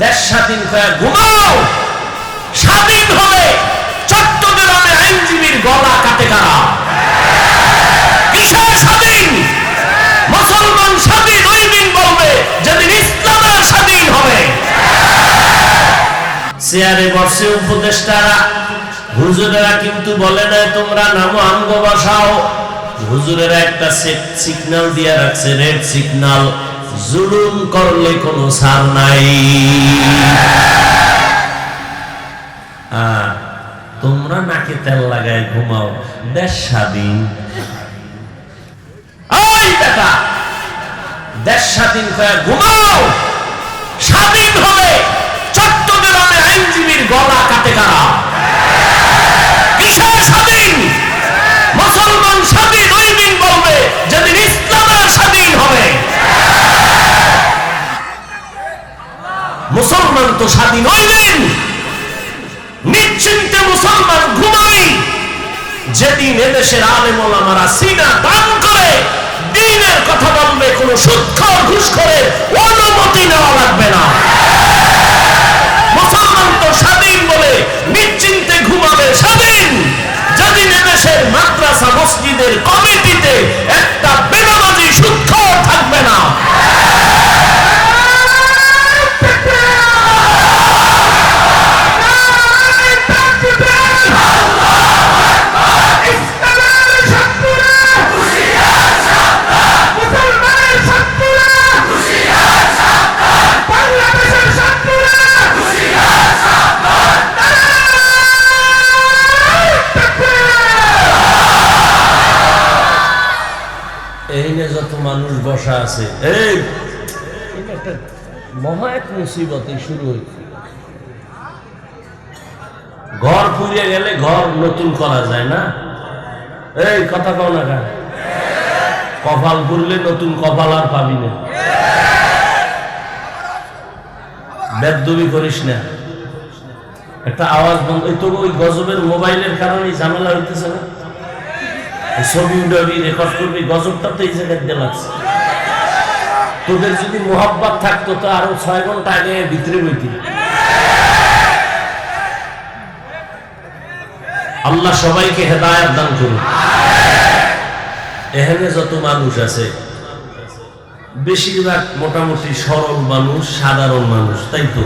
দেশ স্বাধীন হয়ে ঘুমাও। স্বাধীন হলে চট্টগ্রামে আইনজীবীর গলা কাটে কারা? কিসের স্বাধীন? মুসলমান স্বাধীন ওই দিন বলবে যেদিন ইসলামের স্বাধীন হবে। চেয়ারে বসে উপদেষ্টারা, হুজুরেরা কিন্তু বলে না তোমরা নামো আমগো বসাও। হুজুরেরা একটা সিগন্যাল দিয়ে রাখছে, রেড সিগন্যাল। জুলুম করলে কোনো ছাড় নাই। তোমরা নাকে তেল লাগায় ঘুমাও, দেশ স্বাধীন। ওই বেটা, দেশ স্বাধীন হয়ে ঘুমাও। স্বাধীন হলে চট্টগ্রামে আইনজীবীর গলা কাটে কারা? কিসের স্বাধীন? মুসলমান স্বাধীন ওই দিন বলবে যেদিন ইসলামের স্বাধীন হবে। মুসলমান তো স্বাধীন ওই দিন, নিশ্চিন্তে মুসলমান ঘুমাই যেদিন এদেশের আলেম ওলামারা সিনা দান করে দ্বীনের কথা বলবে। কোন সুদখোর ঘুষখোরের অনুমতি নেওয়া লাগবে না। মুসলমান তো স্বাধীন বলে নিশ্চিন্তে ঘুমাবে স্বাধীন যেদিন এদেশের মাদ্রাসা মসজিদের কমিটিতে একটা বেনামাজি সুদখোর থাকবে না। যত মানুষ বসা আছে, এই একটা মহা এক মুসিবত শুরু হয়েছে। ঘর পুড়িয়ে গেলে ঘর নতুন করা যায় না। এই কথা কও না কেন? কপাল পুড়লে নতুন কপাল আর পাবি না। বেদবি করিস না। একটা আওয়াজ বন্ধ। তো ওই গজবের মোবাইলের কারণে ঝামেলা হইতেছে না। ছবি উঠাবি, রেকর্ড করবি, গজবটা তো এই জায়গায় দিয়ে লাগছে। তোদের যদি মোহাব্বত থাকতো তো আরো 6 ঘন্টা আগে ভিতরে বইতি। আল্লাহ সবাইকে হেদায়েত দান করুন। এখানে যত মানুষ আছে বেশিরভাগ মোটামুটি সরল মানুষ, সাধারণ মানুষ, তাই তো?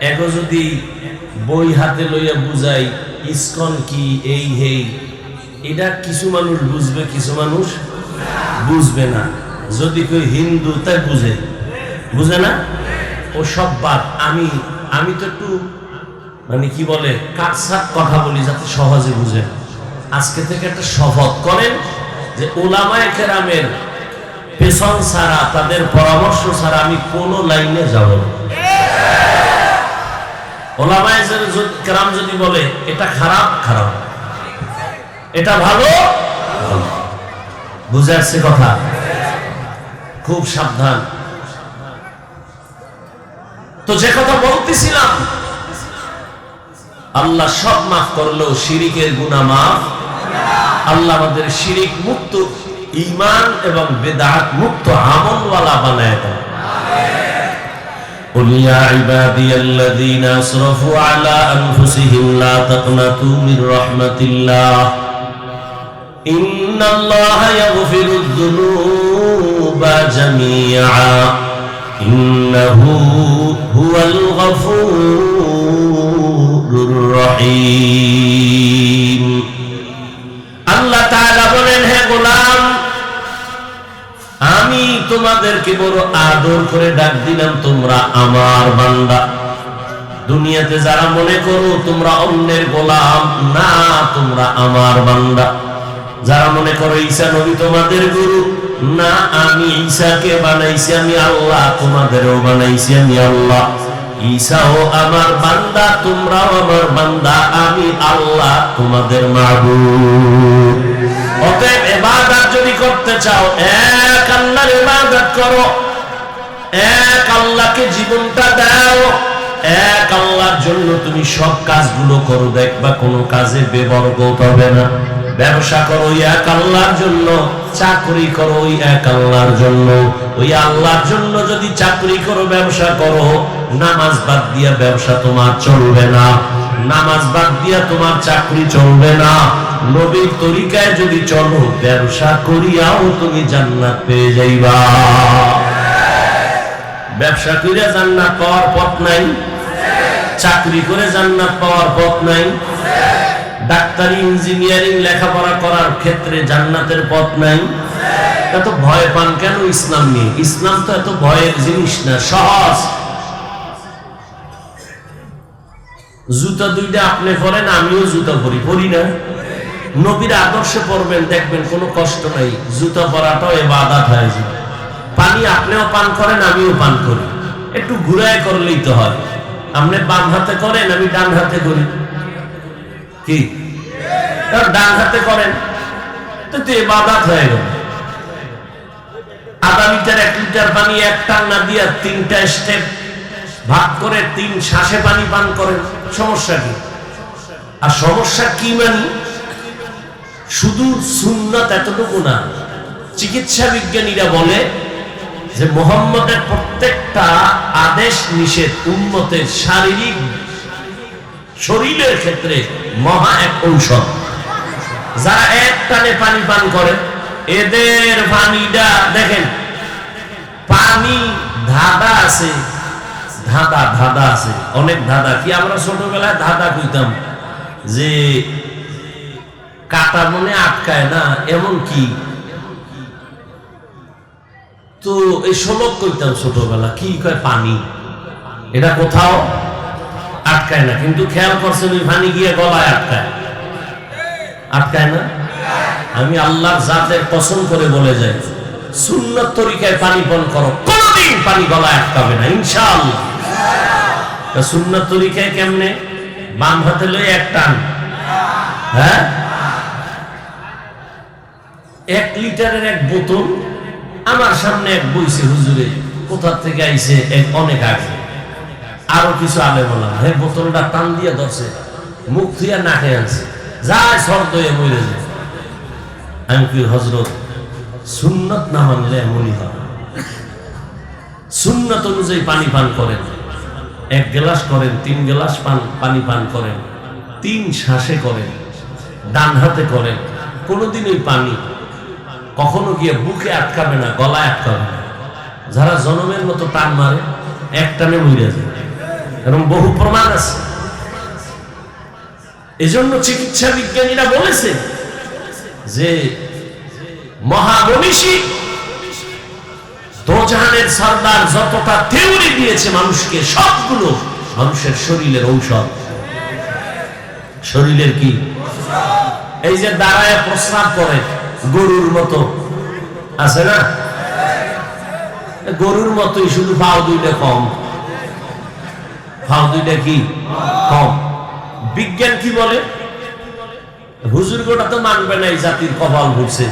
এগো যদি বই হাতে লইয়া বুঝাই ইসকন কি, এই হেই, এটা কিছু মানুষ বুঝবে, কিছু মানুষ বুঝবে না। যদি কেউ হিন্দু তাই বুঝে না, ও সব বাদ। আমি তো একটু মানে কি বলে কাটসাট কথা বলি যাতে সহজে বুঝে। আজকে থেকে একটা শপথ করেন যে উলামায়ে কেরামের পেছন ছাড়া, তাদের পরামর্শ ছাড়া আমি কোন লাইনে যাব না। উলামায়ে কেরাম যদি বলে এটা খারাপ, খারাপ, এটা ভালো, ভালো। বুঝে আসছে কথা? খুব সাবধান। তো যে কথা বলতেছিলাম, আল্লাহ সব মাফ করলেও শিরিকের গুনাহ মাফ। আল্লাহ আমাদের শিরিক মুক্ত, ঈমান এবং বিদআত মুক্ত আমলওয়ালা বানায় দেন। قل يا عبادي الذين أسرفوا على أنفسهم لا تقنطوا من رحمة الله إن الله يغفر الذنوب جميعا إنه هو الغفور الرحيم আল্লাহ তাআলা বলেন, হে গোলাম, আমি তোমাদেরকে বড় আদর করে ডাক দিলাম, তোমরা আমার বান্দা। দুনিয়াতে যারা মনে করো তোমরা অন্যের গোলাম, না, তোমরা আমার বান্দা। যারা মনে করো ঈসা নবী তোমাদের গুরু, না, আমি ঈসাকে বানাইছি আমি আল্লাহ, তোমাদেরও বানাইছি আমি আল্লাহ। ঈসাও আমার বান্দা, তোমরাও আমার বান্দা, আমি আল্লাহ তোমাদের মাবুদ। অতএব ইবাদত যদি করতে চাও, এক আল্লাহর ইবাদত করো, এক আল্লাহকে জীবনটা দাও, এক আল্লাহর জন্য তুমি সব কাজগুলো করো, দেখবা কোনো কাজে বেবরকত হবে না। ব্যবসা করো এক আল্লাহর জন্য, চাকরি করো এক আল্লাহর জন্য। ওই আল্লাহর জন্য যদি চাকরি করো, ব্যবসা করো, নামাজ বাদ দিয়া ব্যবসা তোমার চলবে না, নামাজ বাদ দিয়া তোমার চাকরি চলবে না। নবীর তরিকায় যদি চলো, ব্যবসা করিয়াও তুমি জান্নাত পেয়ে যাইবা। ব্যবসা করে জান্নাত পাওয়ার পথ নাই? চাকরি করে জান্নাত পাওয়ার পথ নাই? ডাক্তারি, ইঞ্জিনিয়ারিং লেখাপড়া করার ক্ষেত্রে জান্নাতের পথ নাই? এত ভয় পান কেন ইসলাম নিয়ে? ইসলাম তো এত ভয়ের জিনিস না, সহজ। জুতা দুইটা আপনি পরেন, আমিও জুতা পরি না? নবীর আদর্শে পড়বেন, দেখবেন কোনো কষ্ট নাই। জুতা পরাটাও ইবাদত হয়ে যায়। পানি আপনিও পান করেন, আমিও পান করি, একটু ঘুরায় করলেই তো হয়। আপনি বাম হাতে করেন, আমি ডান হাতে করি, কি ডান হাতে করেন, তো ইবাদত হয়ে গেল। আধা লিটার 1 লিটার পানি এক টান না দিয়া 3টা স্টেপ ভাগ করে 3 শ্বাসে পানি পান করেন, সমস্যা কি? আর সমস্যা কি মানি? শুধু সুন্নাত এতটুকু না। চিকিৎসা বিজ্ঞানীরা বলে যে মুহাম্মদের প্রত্যেকটা আদেশ নিষেধ উম্মতের শারীরিক শরীরের ক্ষেত্রে মহা এক ঔষধ। যারা এক টানে পানি পান করে, এদের পানিটা দেখেন, পানি ধাঁধা আছে, ধাঁধা আছে, অনেক ধাঁধা। কি আমরা ছোটবেলায় ধাঁধা কইতাম যে কাটা মনে আটকায় না, এমন কি? তো এই শ্লোক কইতাম ছোটবেলা, কি কয় পানি, এটা কোথাও আটকায় না। কিন্তু খেয়াল করছেন ওই পানি গিয়ে গলায় আটকায় না? আমি আল্লাহর জাতের কসম করে বলে যাই, সুন্নাত তরিকায় পানি পান করো, কোনদিন পানি গলায় আটকাবে না ইনশাআল্লাহ। সুন্নাত তরিকায় কেমনে? বাম হাতে লয়ে এক টান, হ্যাঁ, 1 লিটারের এক বোতল আমার সামনে এক বইছে হুজুরে, কোথা থেকে আইছে অনেক আগে, আরো কিছু আলে বললাম, হ্যাঁ, বোতলটা টান দিয়ে ধরছে, মুখ থুইয়া নাকে আনছে, যায় শর্ত হয়ে মরে যায়। আমি কি হজরত, সুন্নত না মানলে এমনই হবে। সুন্নত অনুযায়ী পানি পান করেন, 1 গ্লাস করেন, 3 গ্লাস পানি পান করেন, 3 শ্বাসে করেন, ডান হাতে করেন। কোনোদিন ওই পানি কখনো গিয়ে বুকে আটকাবে না, গলায় আটকাবে না। যারা জনমের মতো টান মারে, এক টানে মরে যায়, এরকম বহু প্রমাণ আছে। এজন্য চিকিৎসা বিজ্ঞানীরা বলেছে যে মহামনীষী দোজাহানের সরদার যতটা থিওরি দিয়েছে মানুষকে, সবগুলো মানুষের শরীরের ঔষধ। শরীরের কি? এই যে দাঁড়ায় প্রস্রাব করে গরুর মতো, আছে না? গরুর মতোই, শুধু পাও দুইটা কম, পাও দুইটা কি কম। বিজ্ঞান কি বলে? হুজুর গোটা তো মানবে না, এই জাতির কপাল ঘুরছে।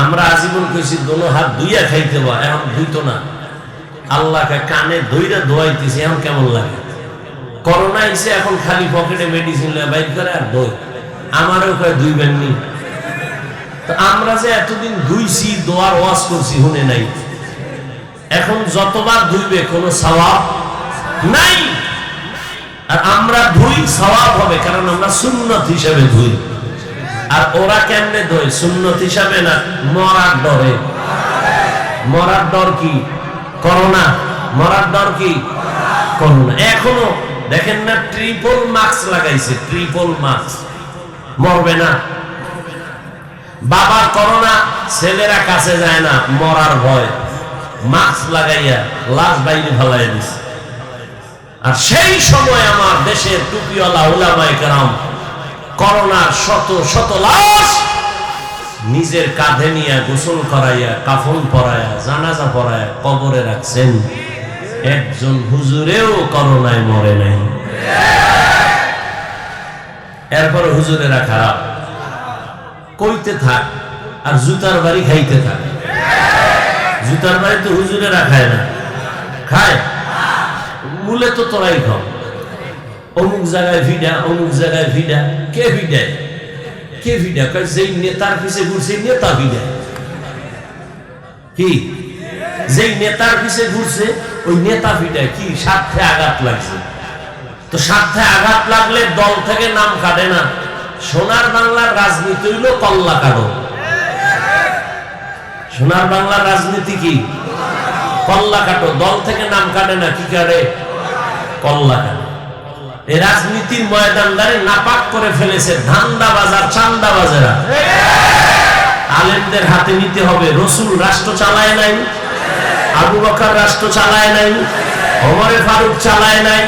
আমরা আজীবন কইছি দোনো হাত ধুইয়া খাইতে বা, এখন ধুইতো না। আল্লাহকে কানে ধইরা ধোয়াইতেছি, এখন কেমন লাগে? করোনা এসে এখন খালি পকেটে মেডিসিন বাইর করে আর ধোয়। আমারও কয় ধুইবেন নি। তো আমরা যে এতদিন ধুইছি, দোয়ার ওয়াজ করছি, শুনে নাই। এখন যতবার ধুইবে কোনো সওয়াব নাই। আর আমরা ধুই, সওয়াব হবে, কারণ আমরা সুন্নত হিসেবে ধুই। আর ওরা কেমনে ধোয়? সুন্নত হিসাবে না, মরার ডরে। মরার ডর কি? করোনা। মরার ডর কি? করোনা। এখনো দেখেন না, ট্রিপল মাস্ক লাগাইছে, ট্রিপল মাস্ক, মরবে না। বাবার করোনা, ছেলেরা কাছে যায় না, মরার ভয়, মাস্ক লাগাইয়া লাশ বাইরে ফেলাই দিছে। আর সেই সময় আমার দেশের টুপিওয়ালা উলামায়ে কেরাম করোনার শত শত লাশ নিজের কাঁধে নিয়ে গোসল করাইয়া, কাফন পরাইয়া, জানাজা পরাইয়া কবরে রাখছেন। একজন হুজুরেও করোনায় মরে নাই। এরপর হুজুরেরা খারাপ, কইতে থাক আর জুতার বাড়ি খাইতে থাক। জুতার বাড়ি তো হুজুরেরা খায় না, খায় মূলে তো তোরাই খাও। অমুক জায়গায় ভিডা, অমুক জায়গায় ভিডা, কে ভিডায়? কে ভিডা? কয় যেই নেতার পিছে ঘুরছে নেতা ভিডা। কি যেই নেতার পিছে ঘুরছে ওই নেতা ভিডা? কি স্বার্থে আঘাত লাগছে? তো স্বার্থে আঘাত লাগলে দল থেকে নাম কাটে না। সোনার বাংলার রাজনীতি হইল কল্লা কাটো। সোনার বাংলার রাজনীতি কি? কল্লা কাটো। দল থেকে নাম কাটে না, কি কাটে? কল্লা কাটো। এই রাজনীতির ময়দানদারে নাপাক করে ফেলেছে ধান্দা বাজার, চান্দা বাজারা। আলেমদের হাতে নিতে হবে। রসুল রাষ্ট্র চালায় নাই, আবু বকর রাষ্ট্র চালায় নাই, ওমর ফারুক চালায় নাই,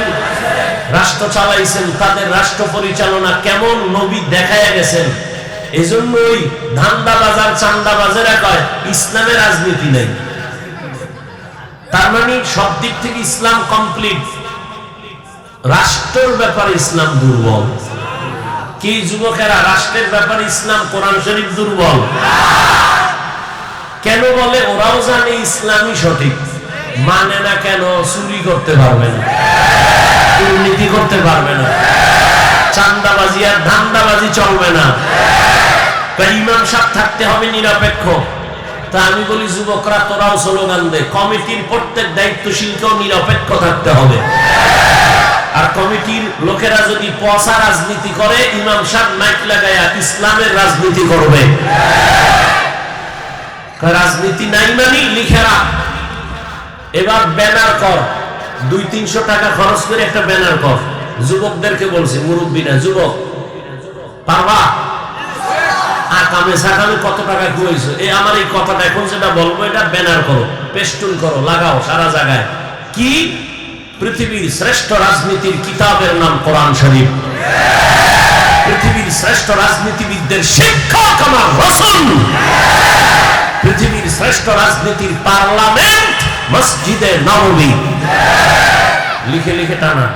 রাষ্ট্র চালাইছেন। তাদের রাষ্ট্র পরিচালনা কেমন নবী দেখায় গেছেন। এই জন্য ওই ধান্দা বাজার, চান্দা বাজারা কয় ইসলামের রাজনীতি নাই। তার মানে সব দিক থেকে ইসলাম কমপ্লিট, রাষ্ট্রের ব্যাপারে ইসলাম দুর্বল। কি যুবকেরা, রাষ্ট্রের ব্যাপারে ইসলাম কোরআন শরীফ দুর্বল। কেন বলে? ওরাও জানে ইসলামই সঠিক, মানে না কেন? চুরি করতে পারবে না, দুর্নীতি করতে পারবে না, চান্দাবাজি আর ধান্দাবাজি চলবে না। ইমাম সাহেব থাকতে হবে নিরপেক্ষ। তা আমি বলি যুবকরা তোরাও স্লোগান দে, কমিটির প্রত্যেক দায়িত্বশীলকেও নিরপেক্ষ থাকতে হবে। আর কমিটির লোকেরা যদি পয়সা রাজনীতি করে, ইমাম সাহেব মাইক লাগায়া ইসলামের রাজনীতি করবে। রাজনীতি নাই মানে লিখেরা এবার ব্যানার কর, 200-300 টাকা খরচ করে একটা ব্যানার কর। যুবকদেরকে বলছে, মুরব্বীরা, যুবক পারবা? আকামে সাকামে কত টাকা খুঁজছো? আমার এই কথাটা এখন যেটা বলবো এটা ব্যানার করো, পেস্টুন করো, লাগাও সারা জায়গায়। কি? পৃথিবীর শ্রেষ্ঠ রাজনীতির কিতাবের নাম কোরআন শরীফ। পৃথিবীর শ্রেষ্ঠ রাজনীতিবিদদের শিক্ষক আমার রাসূল। পৃথিবীর শ্রেষ্ঠ রাজনীতির পার্লামেন্ট মসজিদে নববী। লিখে লিখে টানা।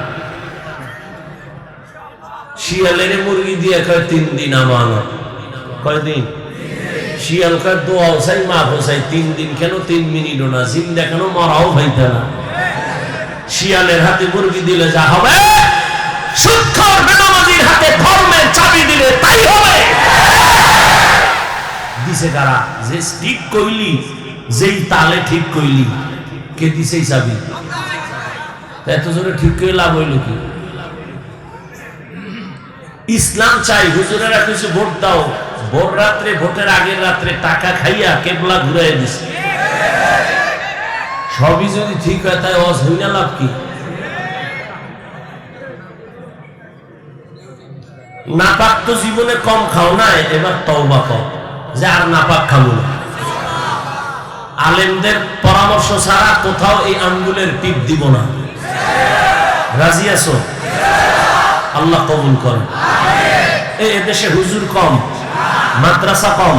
শিয়ালের মুরগি দিয়ে কয় 3 দিন আমানত। কয়দিন? শিয়াল কয় দোয়াও চাই, মাফও চাই। 3 দিন কেন? 3 মিনিটও না। জিন্দা কেন? মরাও ভাইতে না। শিয়ালের হাতে মুরগি দিলে যা হবে, সুৎখোর বেনামাজির হাতে ধর্মের চাবি দিলে তাই হবে। দিছে কারা? যে ঠিক কইলি, যেই তালে ঠিক কইলি, কে দিছে চাবি? এত জোরে ঠিক করে লাভ হইল কি? ইসলাম চাই। হুজুরেরা কিছু ভোট দাও, ভোর রাত্রে, ভোটের আগের রাত্রে টাকা খাইয়া কেবলা ঘুরাই দিছে। সবই যদি ঠিক হয় তাই ওয়াজ হই না, লাভ কি? নাপাক তো জীবনে কম খাও না, এবার তওবা কর যে আর নাপাক খাবো না। আলেমদের পরামর্শ ছাড়া কোথাও এই আঙ্গুলের টিপ দিব না। রাজি আছো? আল্লাহ কবুল করেন। এদেশে হুজুর কম, মাদ্রাসা কম,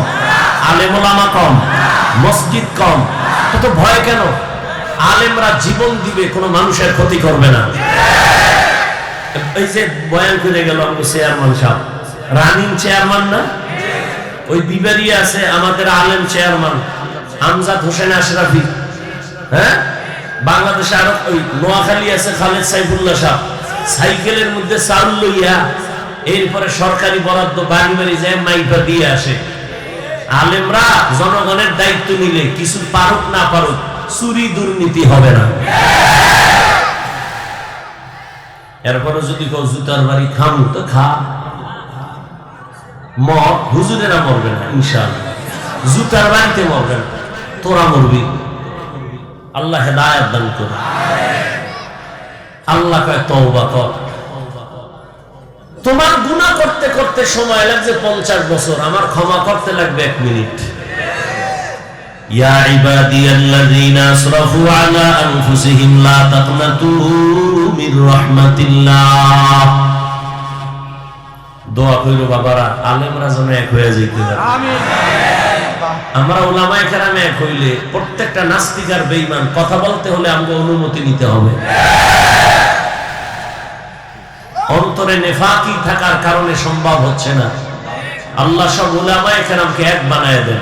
আলেম ওলামা কম, মসজিদ কম, তো ভয় কেন? আলেমরা জীবন দিবে, কোনো মানুষের ক্ষতি করবে না। এই যে বয়ান করে গেল চেয়ারম্যান সাহেব, রানিং চেয়ারম্যান না? ওই বিবারিয়া আছে আমাদের আলেম চেয়ারম্যান আমজাদ হোসেন আশরাফি। হ্যাঁ, বাংলাদেশে আরো ওই নোয়াখালী আছে খালেদ সাইফুল্লাহ সাহেব, সাইকেলের মধ্যে চাউল লইয়া এরপরে সরকারি বরাদ্দ বাড়ি বাড়ি যায় মাইপা দিয়ে আসে। আলেমরা জনগণের দায়িত্ব নিলে কিছু পারুক না পারুক, চুরি দুর্নীতি হবে না। এরপরে যদি কেউ জুতার বাড়ি খাম তো খা, মর, হুজুরেরা মরবে না ইনশাআল্লাহ। জুতার বাড়িতে মরবে না, তোরা মরবি। আল্লাহ হেদায়েত দান করে। আল্লাহ কয় তওবা কর। তোমার গুনাহ করতে করতে সময় লাগছে 50 বছর, আমার ক্ষমা করতে লাগবে 1 মিনিট। ইয়া ইবাদিয়াল্লাযীনা আসরাফু আলা আনফুসিহিম লা তাকনাতু মির রাহমাতিল্লাহ। দোয়া কইরো বাবারা, আলেমরা যেন এক হয়ে যাইতে পারে। আমিন। আমরা উলামায়ে কেরাম এক হইলে প্রত্যেকটা নাস্তিক আর বেঈমান কথা বলতে হলে আমগো অনুমতি নিতে হবে। অন্তরে নেফাকি থাকার কারণে সম্ভব হচ্ছে না। আল্লাহ সব উলামায়ে কেরামকে এক বানায় দেন।